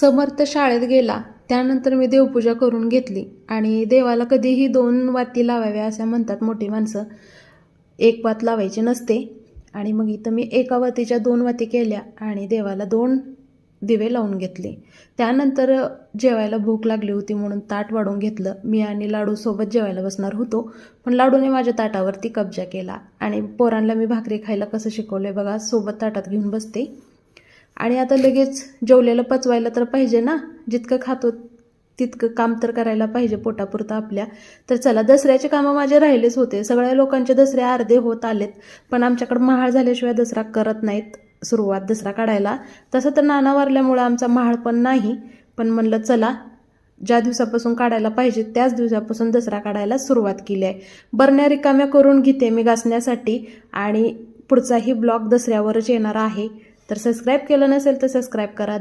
समर्थ शाळेत गेला त्यानंतर मी देवपूजा करून घेतली आणि देवाला कधीही 2 वाती लावाव्या असं म्हणतात मोठी माणसं. 1 वात लावायची नसते. आणि मग इथं मी एका वातीच्या 2 वाती केल्या आणि देवाला 2 दिवे लावून घेतले. त्यानंतर जेवायला भूक लागली होती म्हणून ताट वाढून घेतलं. मी आणि लाडू सोबत जेवायला बसणार होतो, पण लाडूने माझ्या ताटावरती कब्जा केला आणि पोरांना मी भाकरी खायला कसं शिकवलंय बघा, सोबत ताटात घेऊन बसते. आणि आता लगेच जेवलेलं पचवायला तर पाहिजे ना, जितकं खातो तितकं काम तर करायला पाहिजे पोटापुरतं आपल्या. तर चला, दसऱ्याचे कामं माझे राहिलेच होते. सगळ्या लोकांचे दसरे अर्धे होत आलेत, पण आमच्याकडं महाळ झाल्याशिवाय दसरा करत नाहीत सुरुवात दसरा काढायला. तसं तर नाना वारल्यामुळं आमचा महाळ पण नाही, पण म्हणलं चला ज्या दिवसापासून काढायला पाहिजे त्याच दिवसापासून दसरा काढायला सुरुवात केली आहे. बरण्या रिकाम्या करून घेते मी घासण्यासाठी आणि पुढचाही ब्लॉग दसऱ्यावरच येणार आहे. तर सबस्क्राईब केलं नसेल तर सबस्क्राईब करा.